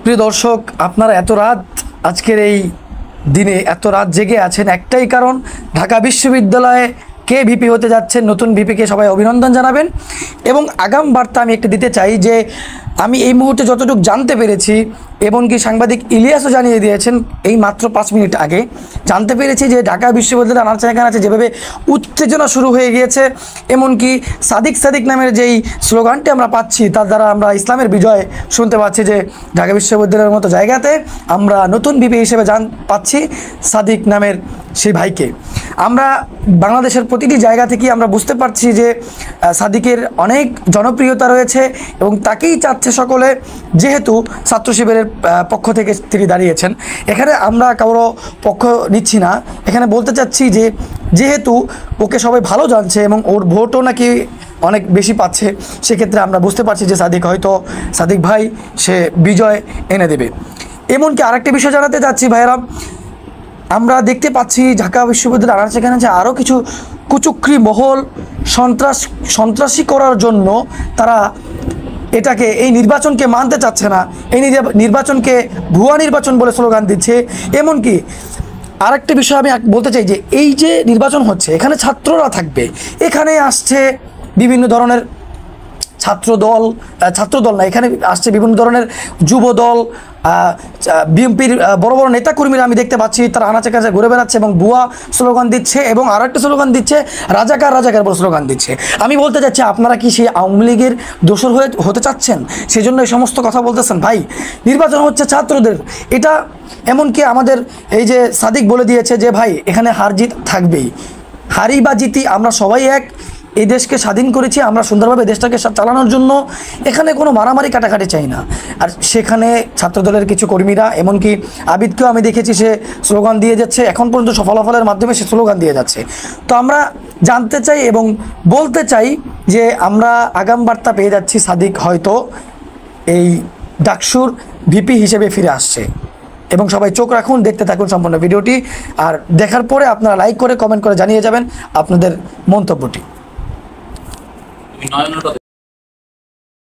প্রিয় দর্শক, আপনারা এত রাত আজকের এই দিনে এত রাত জেগে আছেন একটাই কারণ, ঢাকা বিশ্ববিদ্যালয়ে কে ভিপি হতে যাচ্ছেন, নতুন ভিপিকে সবাই অভিনন্দন জানাবেন। এবং আগাম বার্তা আমি একটা দিতে চাই যে আমি এই মুহূর্তে যতটুকু জানতে পেরেছি, এমনকি সাংবাদিক ইলিয়াসও জানিয়ে দিয়েছেন এই মাত্র 5 মিনিট আগে, জানতে পেরেছি যে ঢাকা বিশ্ববিদ্যালয়ের আনাচে যেভাবে উত্তেজনা শুরু হয়ে গিয়েছে, এমনকি সাদিক সাদিক নামের যেই স্লোগানটি আমরা পাচ্ছি তার দ্বারা আমরা ইসলামের বিজয় শুনতে পাচ্ছি যে ঢাকা বিশ্ববিদ্যালয়ের মতো জায়গাতে আমরা নতুন ভিপি হিসেবে পাচ্ছি সাদিক নামের সেই ভাইকে। আমরা বাংলাদেশের প্রতিটি জায়গা থেকে আমরা বুঝতে পারছি যে সাদিকের অনেক জনপ্রিয়তা রয়েছে এবং তাকেই চাচ্ছে সকলে, যেহেতু ছাত্র শিবিরের পক্ষ থেকে তিনি দাঁড়িয়েছেন। এখানে আমরা কারো পক্ষ নিচ্ছি না, এখানে বলতে চাচ্ছি যে যেহেতু ওকে সবাই ভালো জানছে এবং ওর ভোটও নাকি অনেক বেশি পাচ্ছে, সেক্ষেত্রে আমরা বুঝতে পারছি যে সাদিক ভাই সে বিজয় এনে দেবে। এমনকি আরেকটি বিষয় জানাতে চাচ্ছি ভাইয়েরা, আমরা দেখতে পাচ্ছি ঢাকা বিশ্ববিদ্যালয়ের আনাচে আরও কিছু কুচক্রী মহল সন্ত্রাসী করার জন্য তারা এই নির্বাচনকে মানতে চাচ্ছে না, এই নির্বাচনকে ভুয়া নির্বাচন বলে স্লোগান দিচ্ছে। এমনকি আরেকটি বিষয় আমি বলতে চাই যে এই যে নির্বাচন হচ্ছে এখানে ছাত্ররা থাকবে, এখানে আসছে বিভিন্ন ধরনের ছাত্রদল না, এখানে আসছে বিভিন্ন ধরনের যুব দল, বিএনপির বড় বড় নেতাকর্মীরা আমি দেখতে পাচ্ছি তারা আনাচে কাছে ঘুরে বেড়াচ্ছে এবং ভুয়া স্লোগান দিচ্ছে এবং আরও একটা স্লোগান দিচ্ছে রাজাকার বলে স্লোগান দিচ্ছে। আমি বলতে চাচ্ছি, আপনারা কি সেই আওয়ামী লীগের দোসর হতে চাচ্ছেন? সেজন্য এই সমস্ত কথা বলতেছেন? ভাই, নির্বাচন হচ্ছে ছাত্রদের, এটা এমনকি আমাদের এই যে সাদিক বলে দিয়েছে যে ভাই এখানে হার জিত থাকবেই, হারি বা জিতি আমরা সবাই এক। এই দেশকে স্বাধীন করেছি আমরা সুন্দরভাবে দেশটাকে চালানোর জন্য, এখানে কোনো মারামারি কাটাকাটি চাই না। আর সেখানে ছাত্রদলের কিছু কর্মীরা, এমনকি আবিদকেও আমি দেখেছি সে স্লোগান দিয়ে যাচ্ছে, এখন পর্যন্ত ফলাফলের মাধ্যমে সে স্লোগান দিয়ে যাচ্ছে। তো আমরা জানতে চাই এবং বলতে চাই যে আমরা আগাম বার্তা পেয়ে যাচ্ছি সাদিক হয়তো এই ডাকসুর ভিপি হিসেবে ফিরে আসছে। এবং সবাই চোখ রাখুন, দেখতে থাকুন সম্পূর্ণ ভিডিওটি, আর দেখার পরে আপনারা লাইক করে কমেন্ট করে জানিয়ে যাবেন আপনাদের মন্তব্যটি।